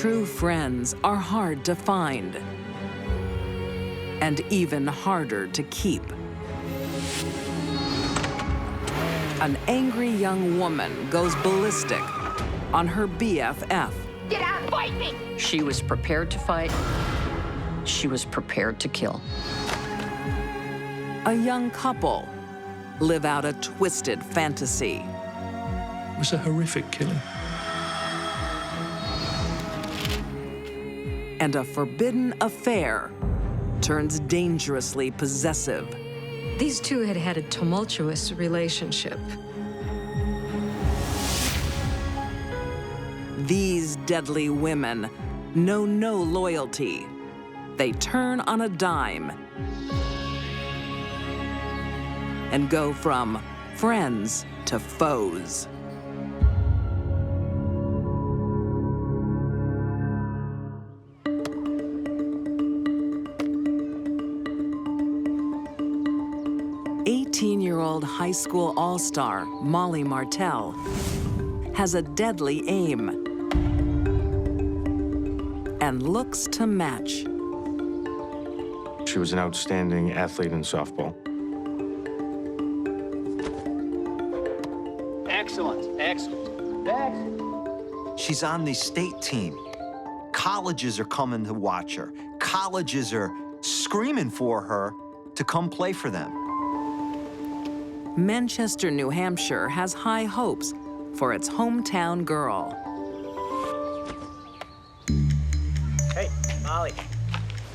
True friends are hard to find and even harder to keep. An angry young woman goes ballistic on her BFF. Get out, fight me! She was prepared to fight. She was prepared to kill. A young couple live out a twisted fantasy. It was a horrific killing. And a forbidden affair turns dangerously possessive. These two had had a tumultuous relationship. These deadly women know no loyalty. They turn on a dime and go from friends to foes. Eighteen-year-old high school all-star Molly Martell has a deadly aim and looks to match. She was an outstanding athlete in softball. Excellent, excellent, excellent. She's on the state team. Colleges are coming to watch her. Colleges are screaming for her to come play for them. Manchester, New Hampshire has high hopes for its hometown girl. Hey, Molly,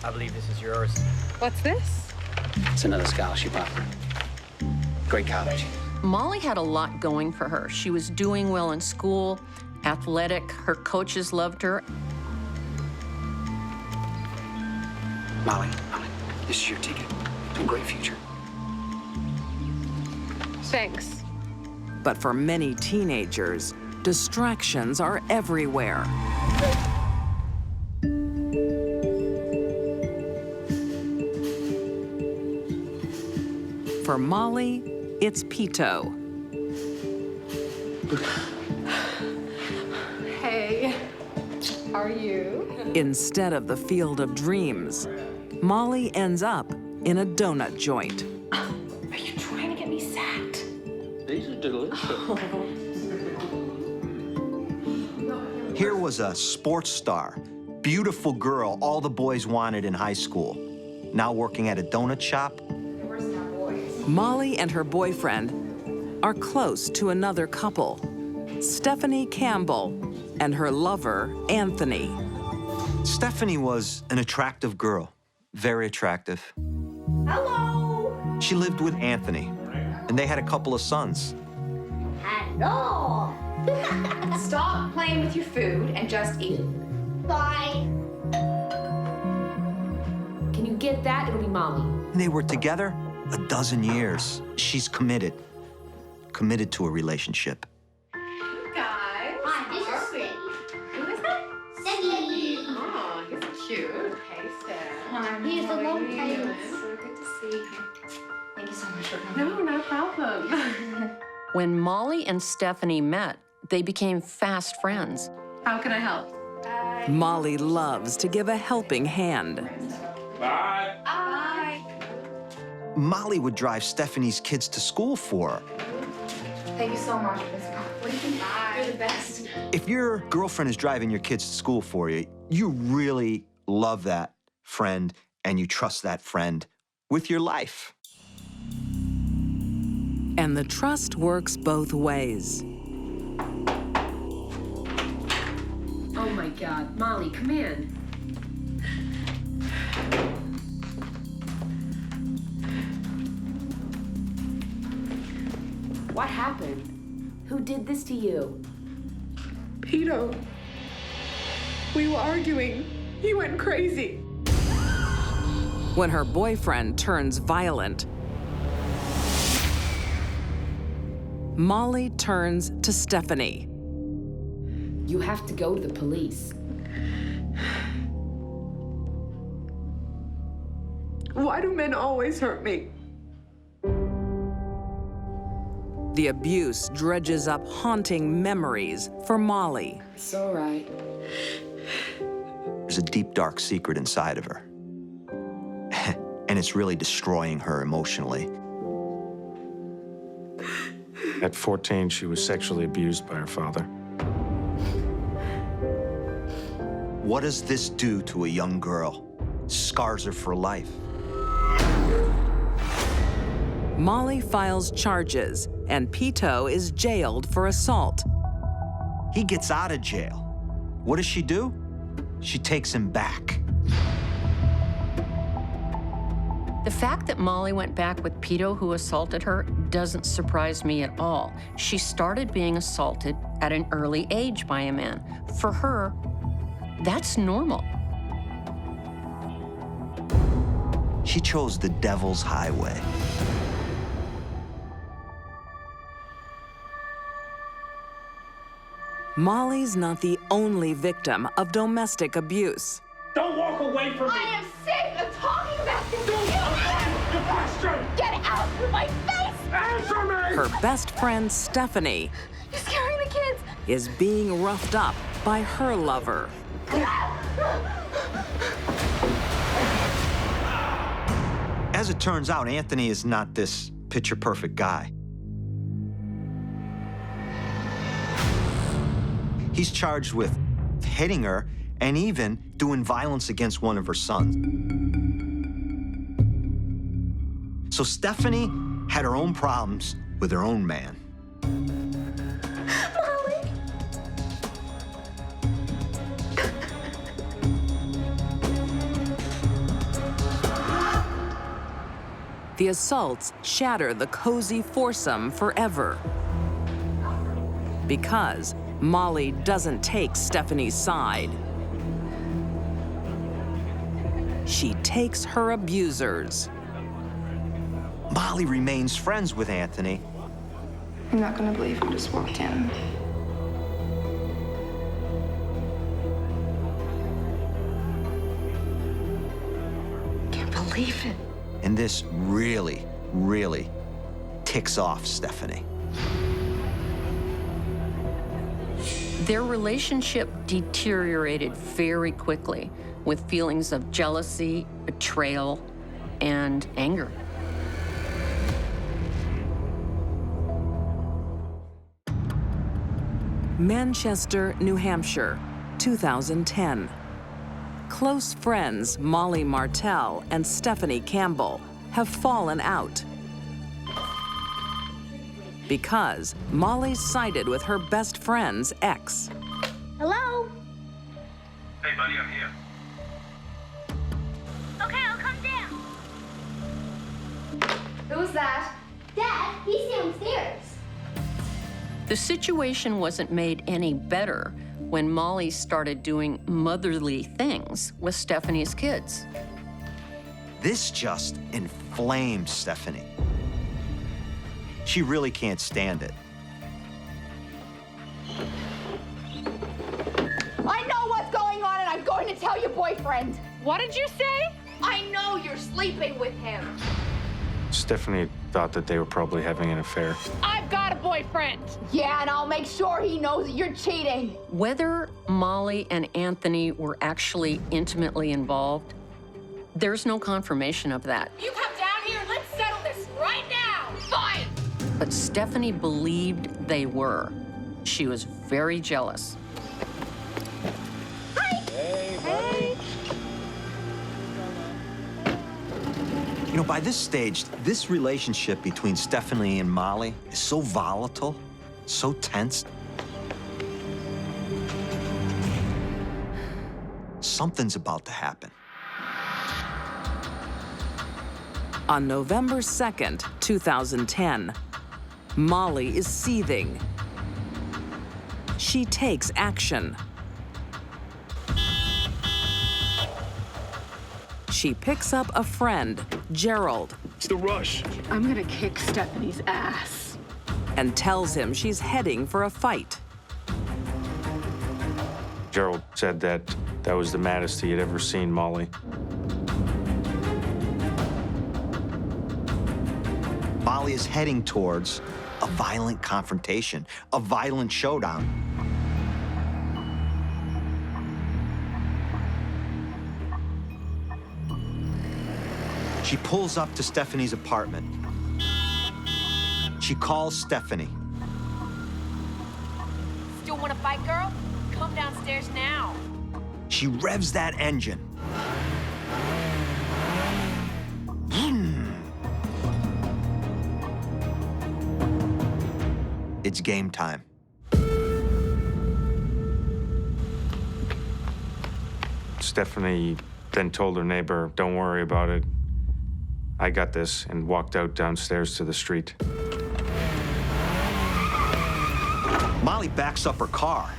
I believe this is yours. What's this? It's another scholarship offer. Great college. Molly had a lot going for her. She was doing well in school, athletic, her coaches loved her. Molly, this is your ticket to a great future. Thanks. But for many teenagers, distractions are everywhere. For Molly, it's Pito. Hey, how are you? Instead of the field of dreams, Molly ends up in a donut joint. Are you trying to get me sacked? These are delicious. Here was a sports star, beautiful girl all the boys wanted in high school, now working at a donut shop. Molly and her boyfriend are close to another couple, Stephanie Campbell and her lover, Anthony. Stephanie was an attractive girl, very attractive. Hello! She lived with Anthony, and they had a couple of sons. Hello! Stop playing with your food and just eat. Bye. Can you get that? It'll be Molly. And they were together a dozen years. She's committed to a relationship. Guys. Hi, this is Steve. Who is that? Steve. Oh, he's cute. Hey, Steph. Hi, he's the long tail. So good to see you. Thank you so much for coming. No, no problem. When Molly and Stephanie met, they became fast friends. How can I help? Molly loves to give a helping hand. Bye. Molly would drive Stephanie's kids to school for her. Thank you so much for this. What do you think? You're the best. If your girlfriend is driving your kids to school for you, you really love that friend and you trust that friend with your life. And the trust works both ways. Oh my God, Molly, come in. What happened? Who did this to you? Pito. We were arguing. He went crazy. When her boyfriend turns violent, Molly turns to Stephanie. You have to go to the police. Why do men always hurt me? The abuse dredges up haunting memories for Molly. It's all right. There's a deep, dark secret inside of her. And it's really destroying her emotionally. At 14, she was sexually abused by her father. What does this do to a young girl? Scars her for life. Molly files charges, and Pito is jailed for assault. He gets out of jail. What does she do? She takes him back. The fact that Molly went back with Pito, who assaulted her, doesn't surprise me at all. She started being assaulted at an early age by a man. For her, that's normal. She chose the devil's highway. Molly's not the only victim of domestic abuse. Don't walk away from me! I am sick of talking about this. You're frustrated! Get out of my face! Answer me! Her best friend, Stephanie, You're scaring the kids. is being roughed up by her lover. As it turns out, Anthony is not this picture-perfect guy. He's charged with hitting her and even doing violence against one of her sons. So Stephanie had her own problems with her own man. Molly. The assaults shatter the cozy foursome forever. Because Molly doesn't take Stephanie's side. She takes her abusers. Molly remains friends with Anthony. I'm not gonna believe who just walked in. Can't believe it. And this really, really ticks off Stephanie. Their relationship deteriorated very quickly with feelings of jealousy, betrayal, and anger. Manchester, New Hampshire, 2010. Close friends Molly Martell and Stephanie Campbell have fallen out because Molly's sided with her best friend's ex. Hello? Hey, buddy, I'm here. Okay, I'll come down. Who's that? Dad, he's downstairs. The situation wasn't made any better when Molly started doing motherly things with Stephanie's kids. This just inflamed Stephanie. She really can't stand it. I know what's going on and I'm going to tell your boyfriend. What did you say? I know you're sleeping with him. Stephanie thought that they were probably having an affair. I've got a boyfriend. Yeah, and I'll make sure he knows that you're cheating. Whether Molly and Anthony were actually intimately involved, there's no confirmation of that. You come down here and let's settle this right now. Fine. But Stephanie believed they were. She was very jealous. You know, by this stage, this relationship between Stephanie and Molly is so volatile, so tense. Something's about to happen. On November 2nd, 2010, Molly is seething. She takes action. She picks up a friend, Gerald, It's the rush. I'm gonna kick Stephanie's ass. and tells him she's heading for a fight. Gerald said that was the maddest he had ever seen Molly. Molly is heading towards a violent confrontation, a violent showdown. She pulls up to Stephanie's apartment. She calls Stephanie. Still want to fight, girl? Come downstairs now. She revs that engine. It's game time. Stephanie then told her neighbor, "Don't worry about it. I got this," and walked out downstairs to the street. Molly backs up her car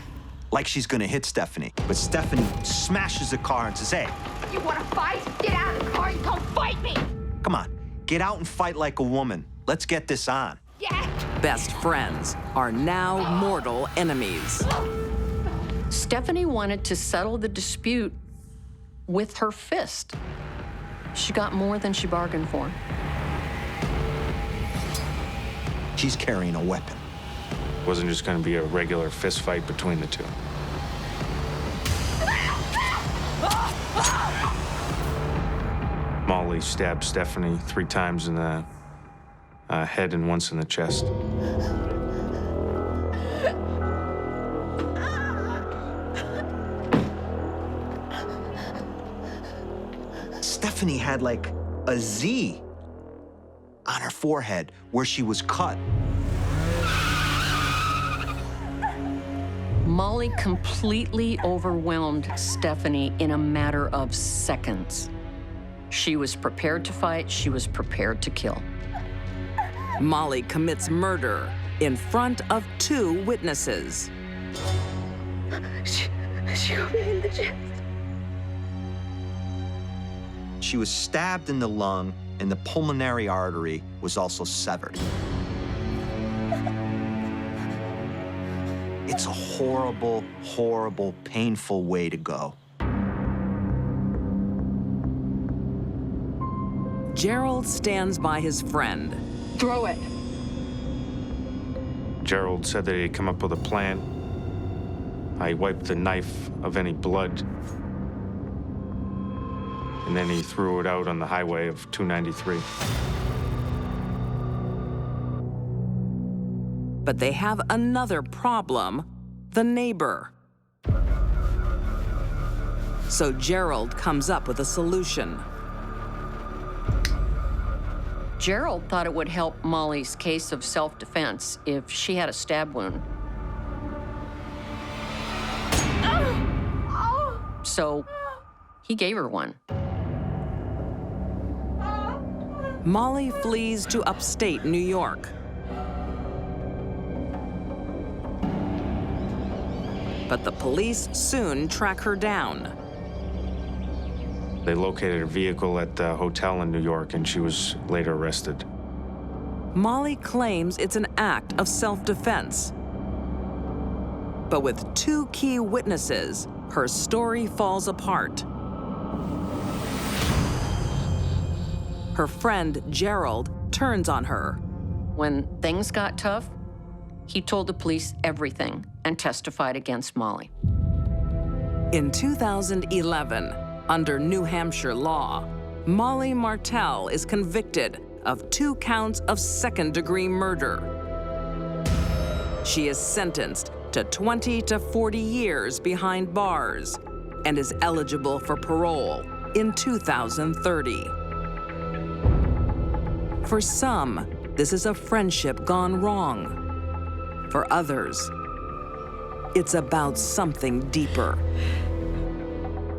like she's gonna hit Stephanie, but Stephanie smashes the car and says, "Hey, You want to fight? Get out of the car and come fight me! come on, get out and fight like a woman. Let's get this on." Yeah! Best friends are now mortal enemies. Stephanie wanted to settle the dispute with her fist. She got more than she bargained for. She's carrying a weapon. It wasn't just going to be a regular fist fight between the two. Molly stabbed Stephanie 3 times in the head and once in the chest. Stephanie had like a Z on her forehead where she was cut. Molly completely overwhelmed Stephanie in a matter of seconds. She was prepared to fight, she was prepared to kill. Molly commits murder in front of 2 witnesses. She got me in the chest. She was stabbed in the lung, and the pulmonary artery was also severed. It's a horrible, horrible, painful way to go. Gerald stands by his friend. Throw it. Gerald said that he'd come up with a plan. I wiped the knife of any blood, and then he threw it out on the highway of 293. But they have another problem, the neighbor. So Gerald comes up with a solution. Gerald thought it would help Molly's case of self-defense if she had a stab wound. So he gave her one. Molly flees to upstate New York. But the police soon track her down. They located her vehicle at the hotel in New York, and she was later arrested. Molly claims it's an act of self-defense. But with 2 key witnesses, her story falls apart. Her friend, Gerald, turns on her. When things got tough, he told the police everything and testified against Molly. In 2011, under New Hampshire law, Molly Martell is convicted of 2 counts of second-degree murder. She is sentenced to 20 to 40 years behind bars and is eligible for parole in 2030. For some, this is a friendship gone wrong. For others, it's about something deeper.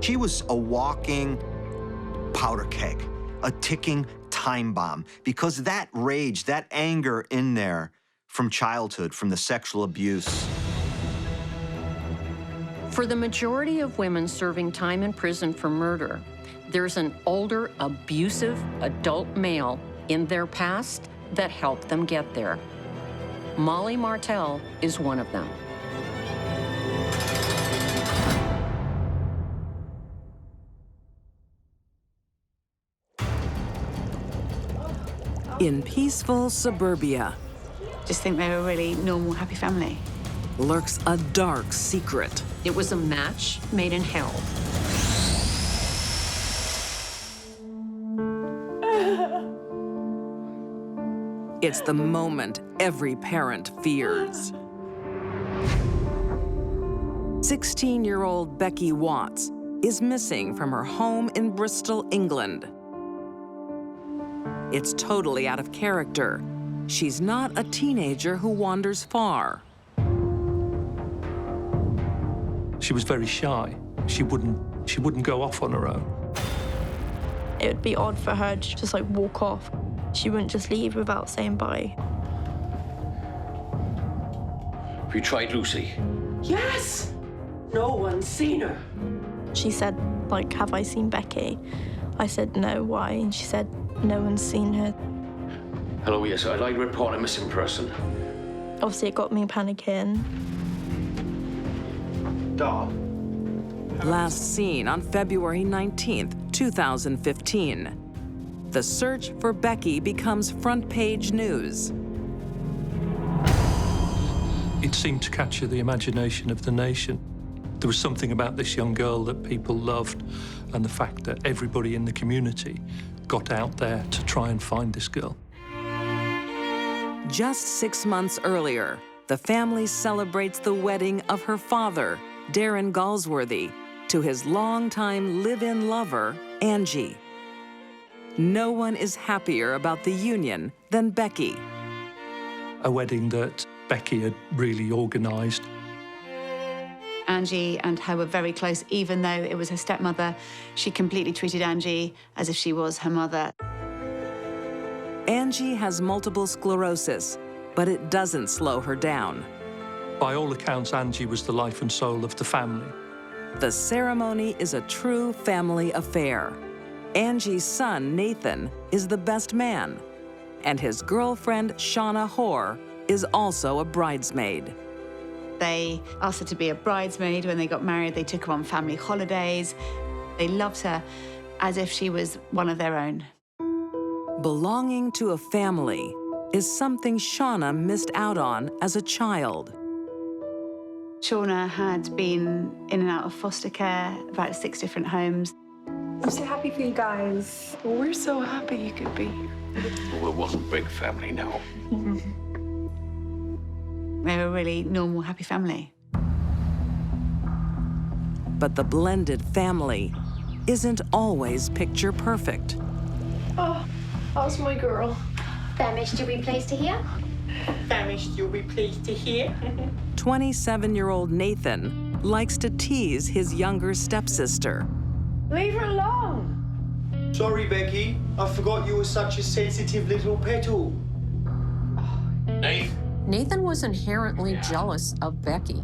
She was a walking powder keg, a ticking time bomb, because that rage, that anger in there from childhood, from the sexual abuse. For the majority of women serving time in prison for murder, there's an older, abusive adult male in their past that helped them get there. Molly Martell is one of them. In peaceful suburbia, Just think they were a really normal, happy family. lurks a dark secret. It was a match made in hell. It's the moment every parent fears. 16-year-old Becky Watts is missing from her home in Bristol, England. It's totally out of character. She's not a teenager who wanders far. She was very shy. She wouldn't go off on her own. It would be odd for her to just like walk off. She wouldn't just leave without saying bye. Have you tried Lucy? Yes! No one's seen her. She said, like, have I seen Becky? I said, no, why? And she said, no one's seen her. Hello, yes, I'd like to report a missing person. Obviously, it got me panicking. Dog. Last seen on February 19th, 2015. The search for Becky becomes front-page news. It seemed to capture the imagination of the nation. There was something about this young girl that people loved, and the fact that everybody in the community got out there to try and find this girl. Just 6 months earlier, the family celebrates the wedding of her father, Darren Galsworthy, to his longtime live-in lover, Angie. No one is happier about the union than Becky. A wedding that Becky had really organised. Angie and her were very close, even though it was her stepmother. She completely treated Angie as if she was her mother. Angie has multiple sclerosis, but it doesn't slow her down. By all accounts, Angie was the life and soul of the family. The ceremony is a true family affair. Angie's son, Nathan, is the best man, and his girlfriend, Shauna Hoare, is also a bridesmaid. They asked her to be a bridesmaid when they got married. They took her on family holidays. They loved her as if she was one of their own. Belonging to a family is something Shauna missed out on as a child. Shauna had been in and out of foster care, about 6 different homes. I'm so happy for you guys. We're so happy you could be here. We're one big family now. They were a really normal, happy family. But the blended family isn't always picture perfect. Oh, how's my girl? Famished, you'll be pleased to hear. Famished, you'll be pleased to hear. 27-year-old Nathan likes to tease his younger stepsister. Leave her alone. Sorry, Becky. I forgot you were such a sensitive little petal. Nate? Nathan was inherently jealous of Becky.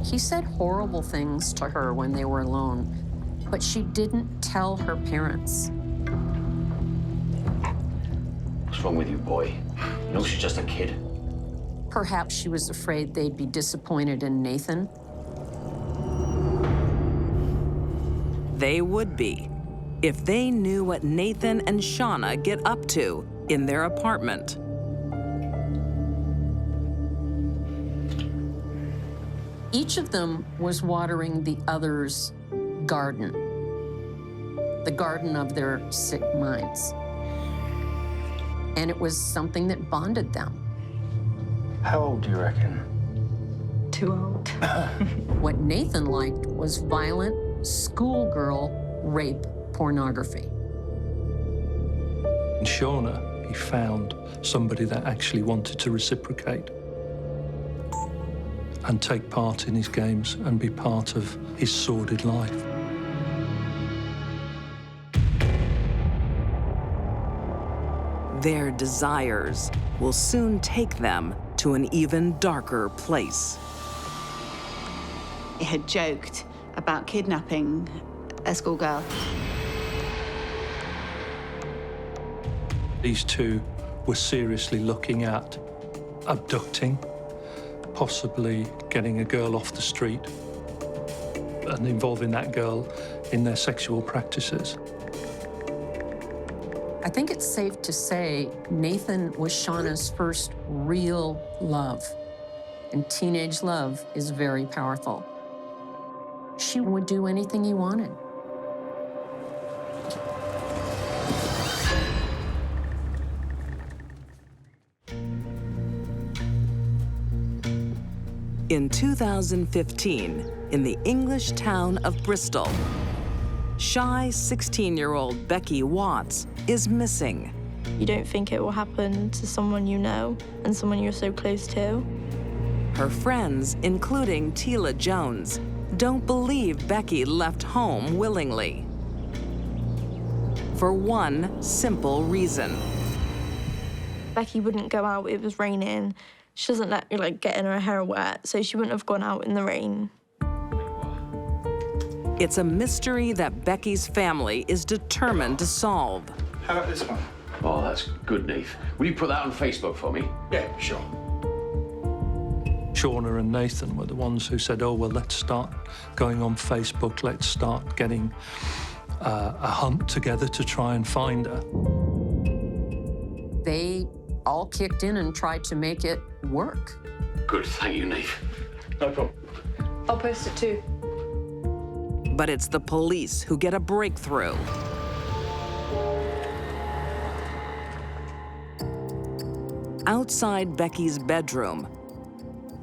He said horrible things to her when they were alone, but she didn't tell her parents. What's wrong with you, boy? You know she's just a kid. Perhaps she was afraid they'd be disappointed in Nathan. They would be, if they knew what Nathan and Shauna get up to in their apartment. Each of them was watering the other's garden, the garden of their sick minds. And it was something that bonded them. How old do you reckon? Too old. What Nathan liked was violent schoolgirl rape pornography. In Shauna, he found somebody that actually wanted to reciprocate and take part in his games and be part of his sordid life. Their desires will soon take them to an even darker place. He had joked about kidnapping a schoolgirl. These two were seriously looking at abducting, possibly getting a girl off the street and involving that girl in their sexual practices. I think it's safe to say Nathan was Shauna's first real love. And teenage love is very powerful. She would do anything he wanted. In 2015, in the English town of Bristol, shy 16-year-old Becky Watts is missing. You don't think it will happen to someone you know and someone you're so close to. Her friends, including Tila Jones, don't believe Becky left home willingly. For one simple reason. Becky wouldn't go out, it was raining. She doesn't let me get her hair wet, so she wouldn't have gone out in the rain. It's a mystery that Becky's family is determined to solve. How about this one? Oh, that's good, Neve. Will you put that on Facebook for me? Yeah, sure. Shauna and Nathan were the ones who said, oh, well, let's start going on Facebook. Let's start getting a hunt together to try and find her. They all kicked in and tried to make it work. Good, thank you, Neve. No problem. I'll post it too. But it's the police who get a breakthrough. Outside Becky's bedroom,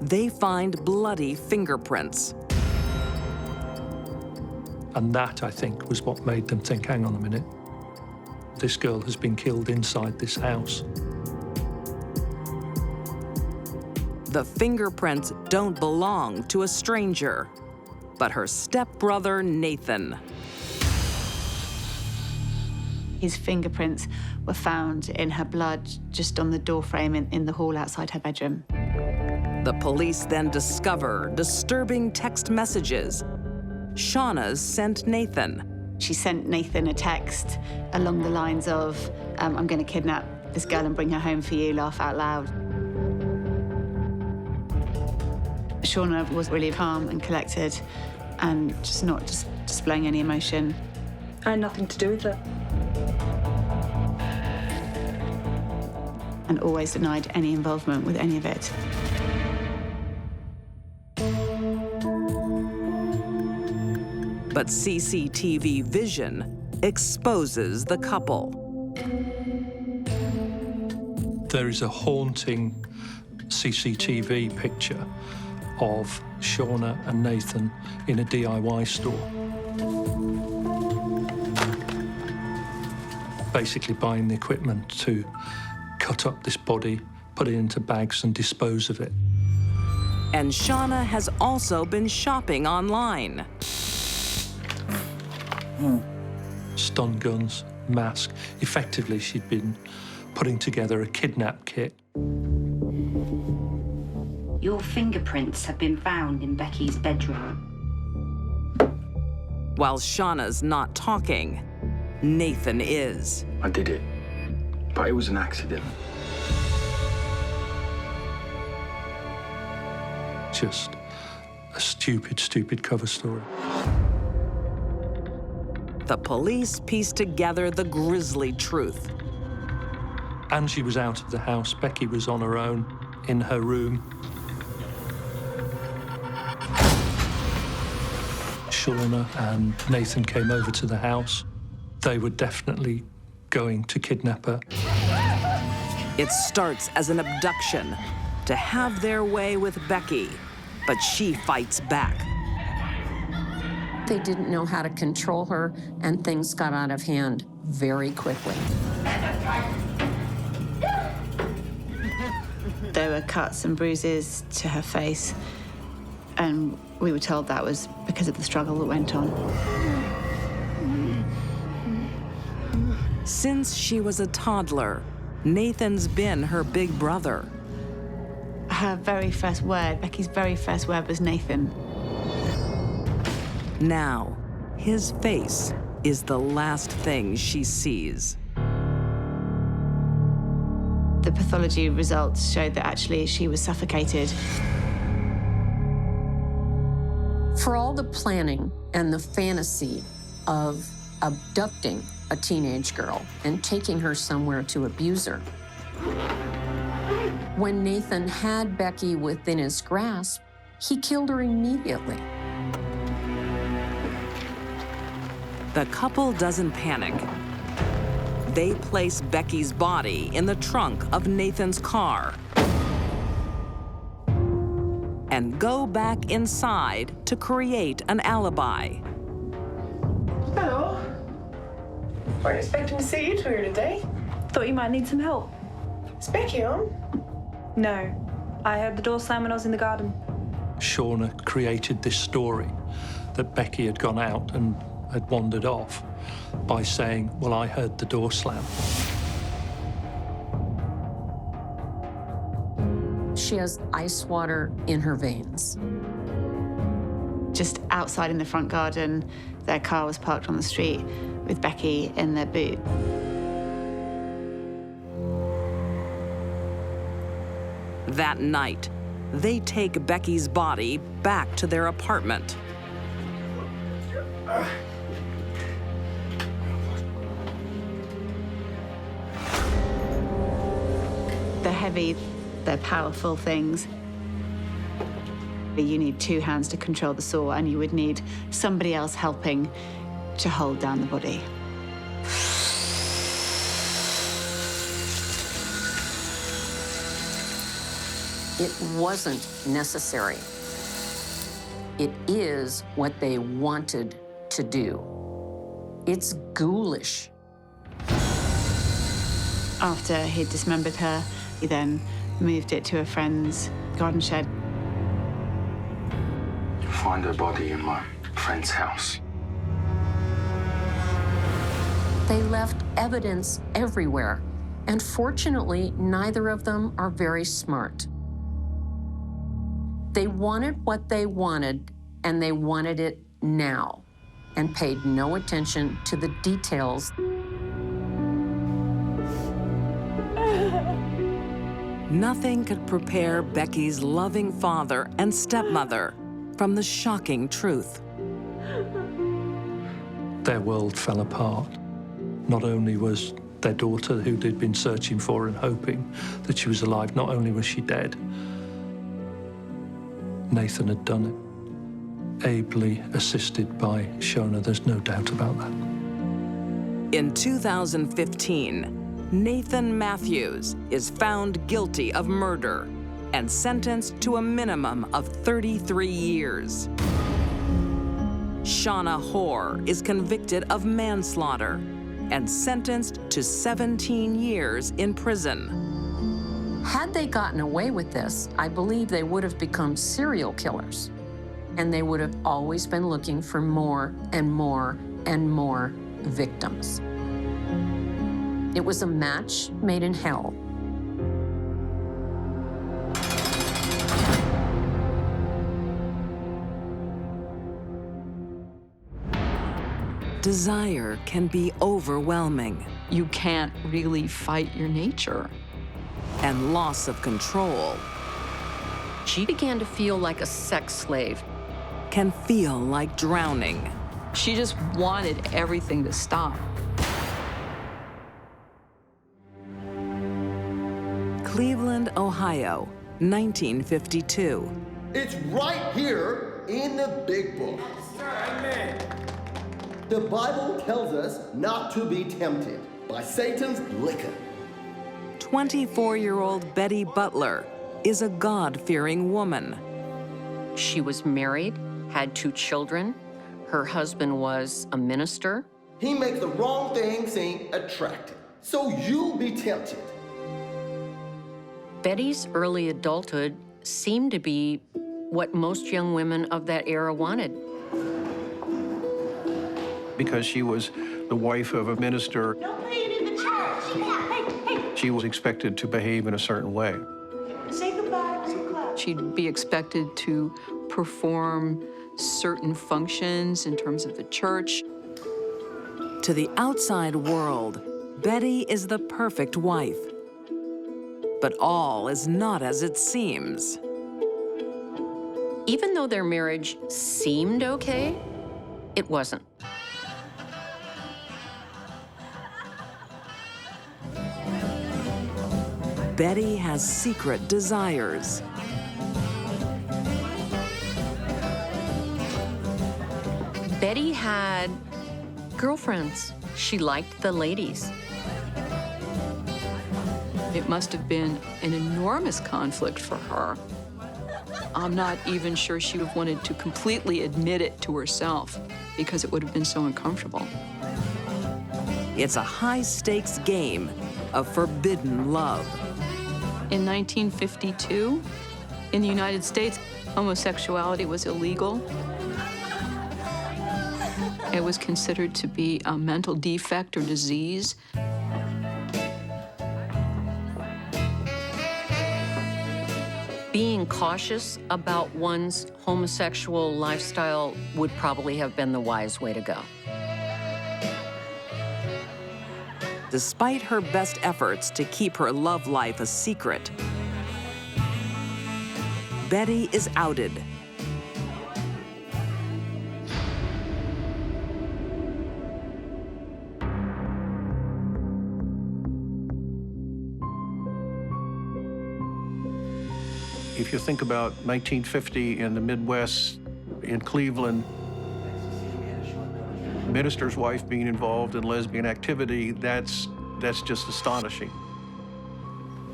they find bloody fingerprints. And that, I think, was what made them think, hang on a minute, this girl has been killed inside this house. The fingerprints don't belong to a stranger, but her stepbrother, Nathan. His fingerprints were found in her blood just on the doorframe in the hall outside her bedroom. The police then discover disturbing text messages Shauna's sent Nathan. She sent Nathan a text along the lines of, I'm going to kidnap this girl and bring her home for you, laugh out loud. Shauna was really calm and collected and just not displaying any emotion. I had nothing to do with it. And always denied any involvement with any of it. But CCTV vision exposes the couple. There is a haunting CCTV picture of Shauna and Nathan in a DIY store. Basically buying the equipment to cut up this body, put it into bags and dispose of it. And Shauna has also been shopping online. Stun guns, mask. Effectively, she'd been putting together a kidnap kit. Your fingerprints have been found in Becky's bedroom. While Shauna's not talking, Nathan is. I did it, but it was an accident. Just a stupid, stupid cover story. The police piece together the grisly truth. Angie was out of the house. Becky was on her own in her room. Shauna and Nathan came over to the house. They were definitely going to kidnap her. It starts as an abduction to have their way with Becky, but she fights back. They didn't know how to control her, and things got out of hand very quickly. There were cuts and bruises to her face, and we were told that was because of the struggle that went on. Since she was a toddler, Nathan's been her big brother. Her very first word, Becky's very first word was Nathan. Now, his face is the last thing she sees. The pathology results showed that actually she was suffocated. For all the planning and the fantasy of abducting a teenage girl and taking her somewhere to abuse her, when Nathan had Becky within his grasp, he killed her immediately. The couple doesn't panic. They place Becky's body in the trunk of Nathan's car. and go back inside to create an alibi. Hello. Weren't expecting to see you two here today. Thought you might need some help. Is Becky home? No. I heard the door slam when I was in the garden. Shauna created this story that Becky had gone out and had wandered off by saying, well, I heard the door slam. She has ice water in her veins. Just outside in the front garden, their car was parked on the street with Becky in their boot. That night, they take Becky's body back to their apartment. They're heavy, they're powerful things. You need two hands to control the saw, and you would need somebody else helping to hold down the body. It wasn't necessary. It is what they wanted to do. It's ghoulish. After he'd dismembered her, he then moved it to a friend's garden shed. Find her body in my friend's house. They left evidence everywhere, and fortunately, neither of them are very smart. They wanted what they wanted, and they wanted it now, and paid no attention to the details. Nothing could prepare Becky's loving father and stepmother from the shocking truth. Their world fell apart. Not only was their daughter, who they'd been searching for and hoping that she was alive, not only was she dead, Nathan had done it, ably assisted by Shauna, there's no doubt about that. In 2015, Nathan Matthews is found guilty of murder and sentenced to a minimum of 33 years. Shauna Hoare is convicted of manslaughter and sentenced to 17 years in prison. Had they gotten away with this, I believe they would have become serial killers, and they would have always been looking for more and more and more victims. It was a match made in hell. Desire can be overwhelming. You can't really fight your nature. And loss of control. She began to feel like a sex slave. Can feel like drowning. She just wanted everything to stop. Cleveland, Ohio, 1952. It's right here in the big book. The Bible tells us not to be tempted by Satan's liquor. 24-year-old Betty Butler is a God-fearing woman. She was married, had 2 children. Her husband was a minister. He makes the wrong thing seem attractive, so you'll be tempted. Betty's early adulthood seemed to be what most young women of that era wanted. Because she was the wife of a minister, No playing in the church. she was expected to behave in a certain way. Say goodbye to class. She'd be expected to perform certain functions in terms of the church. To the outside world, Betty is the perfect wife. But all is not as it seems. Even though their marriage seemed okay, it wasn't. Betty has secret desires. Betty had girlfriends. She liked the ladies. It must have been an enormous conflict for her I'm not even sure she would have wanted to completely admit it to herself because it would have been so uncomfortable. It's a high-stakes game of forbidden love. In 1952, in the United States, homosexuality was illegal. It was considered to be a mental defect or disease. Being cautious about one's homosexual lifestyle would probably have been the wise way to go. Despite her best efforts to keep her love life a secret, Betty is outed. If you think about 1950 in the Midwest, in Cleveland, minister's wife being involved in lesbian activity, that's just astonishing.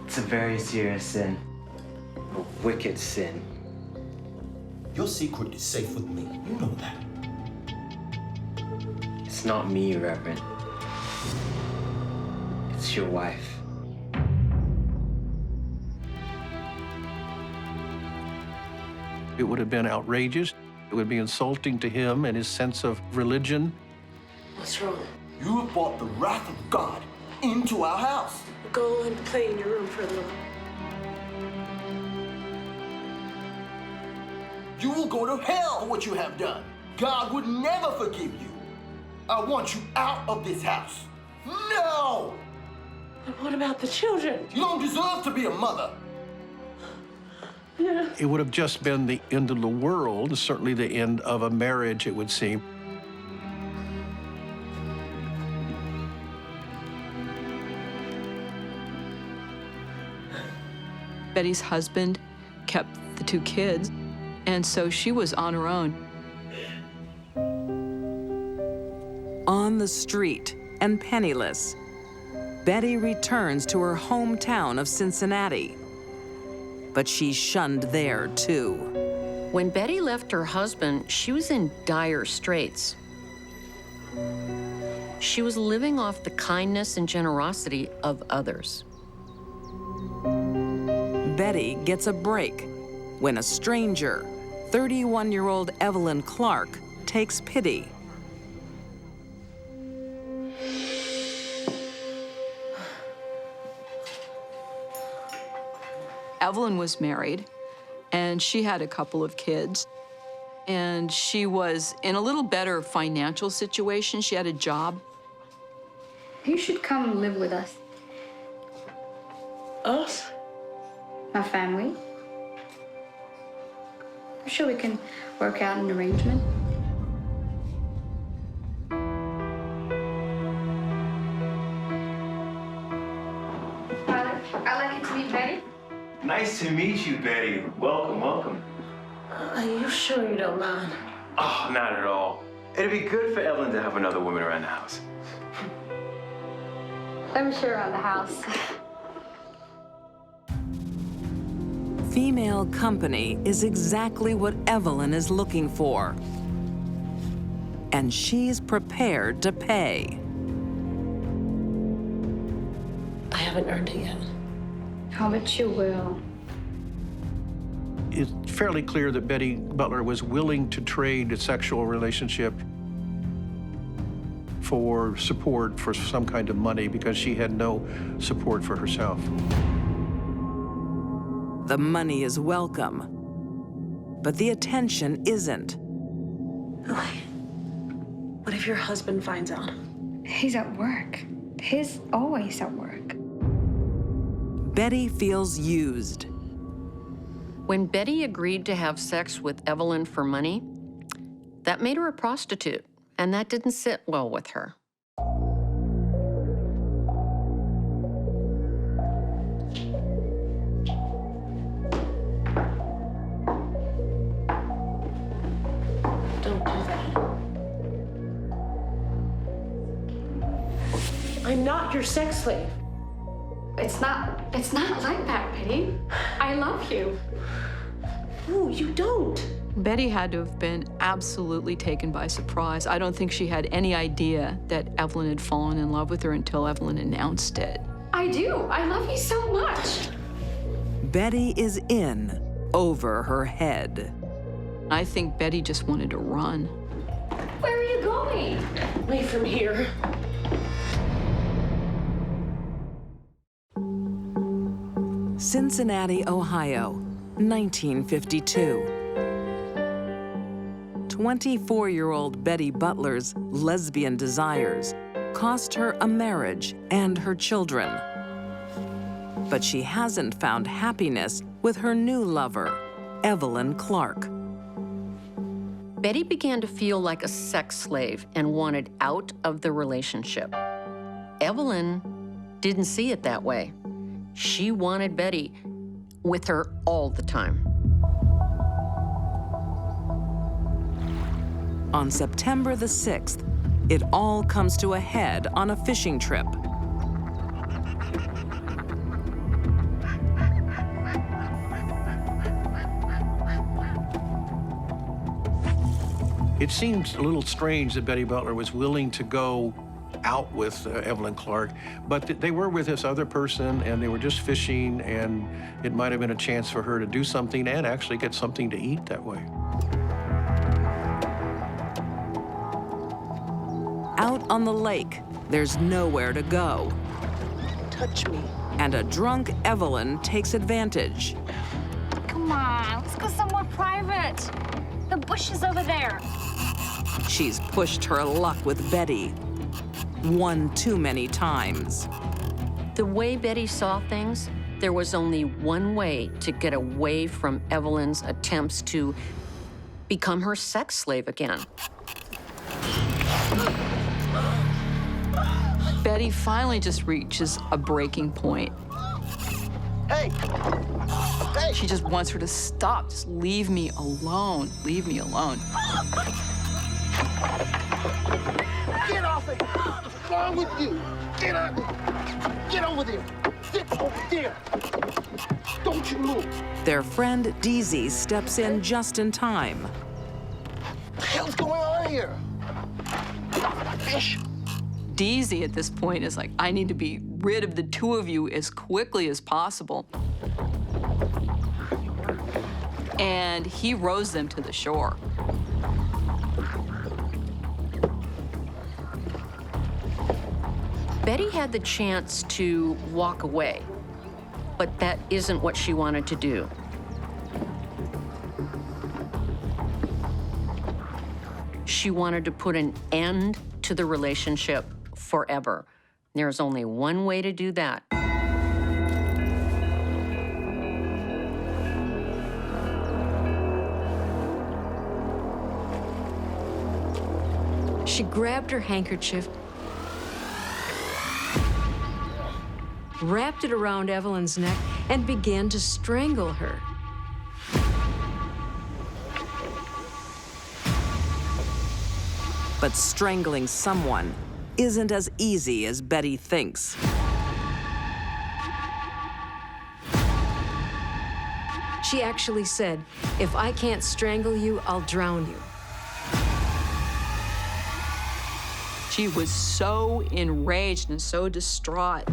It's a very serious sin, a wicked sin. Your secret is safe with me. You know that. It's not me, Reverend. It's your wife. It would have been outrageous. It would be insulting to him and his sense of religion. What's wrong? You have brought the wrath of God into our house. Go and play in your room for a little. You will go to hell for what you have done. God would never forgive you. I want you out of this house. No! And what about the children? You don't deserve to be a mother. Yeah. It would have just been the end of the world, certainly the end of a marriage, it would seem. Betty's husband kept the 2 kids, and so she was on her own. On the street and penniless, Betty returns to her hometown of Cincinnati. But she's shunned there, too. When Betty left her husband, she was in dire straits. She was living off the kindness and generosity of others. Betty gets a break when a stranger, 31-year-old Evelyn Clark, takes pity. Evelyn was married, and she had a couple of kids. And she was in a little better financial situation. She had a job. You should come live with us. Us? My family. I'm sure we can work out an arrangement. Father, I'd like you to meet Betty. Nice to meet you, Betty. Welcome, welcome. Are you sure you don't mind? Oh, not at all. It'd be good for Evelyn to have another woman around the house. Let me show you around the house. Female company is exactly what Evelyn is looking for. And she's prepared to pay. I haven't earned it yet. How much you will? It's fairly clear that Betty Butler was willing to trade a sexual relationship for support for some kind of money because she had no support for herself. The money is welcome, but the attention isn't. What if your husband finds out? He's at work. He's always at work. Betty feels used. When Betty agreed to have sex with Evelyn for money, that made her a prostitute, and that didn't sit well with her. Don't do that. I'm not your sex slave. It's not like that, Betty. I love you. No, you don't. Betty had to have been absolutely taken by surprise. I don't think she had any idea that Evelyn had fallen in love with her until Evelyn announced it. I do. I love you so much. Betty is in over her head. I think Betty just wanted to run. Where are you going? Away from here. Cincinnati, Ohio, 1952. 24-year-old Betty Butler's lesbian desires cost her a marriage and her children. But she hasn't found happiness with her new lover, Evelyn Clark. Betty began to feel like a sex slave and wanted out of the relationship. Evelyn didn't see it that way. She wanted Betty with her all the time. On September the 6th, it all comes to a head on a fishing trip. It seems a little strange that Betty Butler was willing to go out with Evelyn Clark, but they were with this other person and they were just fishing, and it might have been a chance for her to do something and actually get something to eat that way. Out on the lake, there's nowhere to go. Touch me. And a drunk Evelyn takes advantage. Come on, let's go somewhere private. The bush is over there. She's pushed her luck with Betty one too many times. The way Betty saw things, there was only one way to get away from Evelyn's attempts to become her sex slave again. Betty finally just reaches a breaking point. Hey! Hey! She just wants her to stop. Just leave me alone. Leave me alone. Get off it! What's wrong with you? Get out there! Get over there! Sit over there! Don't you move! Their friend Deezy steps in just in time. What the hell's going on here? Fish! Deezy at this point is like, I need to be rid of the two of you as quickly as possible. And he rows them to the shore. Betty had the chance to walk away, but that isn't what she wanted to do. She wanted to put an end to the relationship forever. There's only one way to do that. She grabbed her handkerchief, wrapped it around Evelyn's neck, and began to strangle her. But strangling someone isn't as easy as Betty thinks. She actually said, "If I can't strangle you, I'll drown you." She was so enraged and so distraught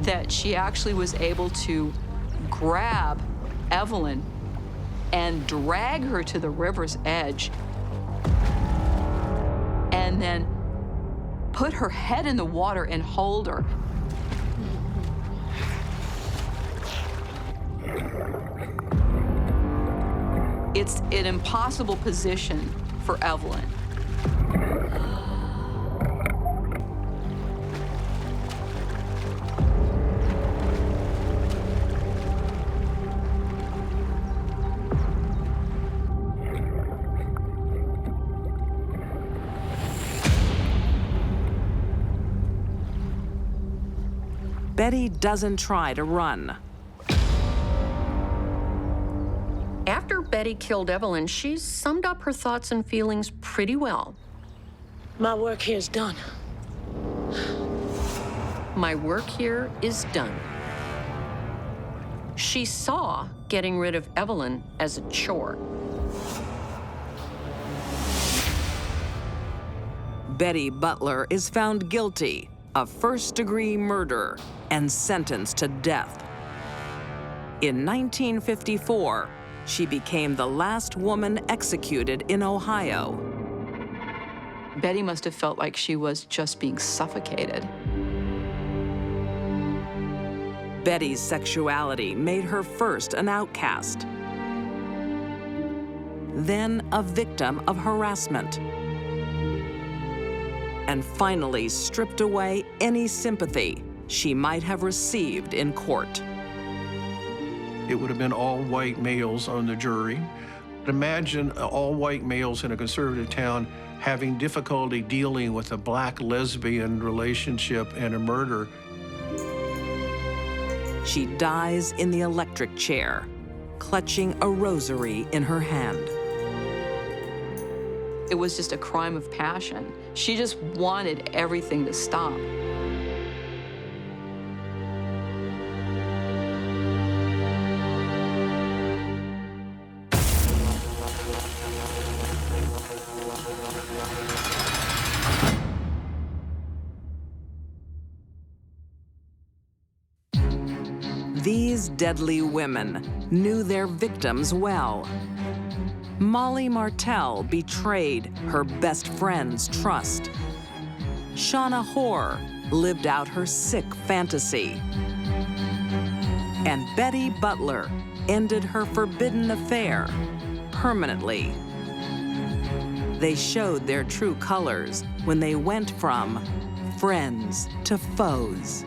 that she actually was able to grab Evelyn and drag her to the river's edge and then put her head in the water and hold her. It's an impossible position for Evelyn. Betty doesn't try to run. After Betty killed Evelyn, she summed up her thoughts and feelings pretty well. My work here is done. My work here is done. She saw getting rid of Evelyn as a chore. Betty Butler is found guilty of first-degree murder and sentenced to death. In 1954, she became the last woman executed in Ohio. Betty must have felt like she was just being suffocated. Betty's sexuality made her first an outcast, then a victim of harassment, and finally stripped away any sympathy she might have received in court. It would have been all white males on the jury. Imagine all white males in a conservative town having difficulty dealing with a black lesbian relationship and a murder. She dies in the electric chair, clutching a rosary in her hand. It was just a crime of passion. She just wanted everything to stop. These deadly women knew their victims well. Molly Martell betrayed her best friend's trust. Shauna Hoare lived out her sick fantasy. And Betty Butler ended her forbidden affair permanently. They showed their true colors when they went from friends to foes.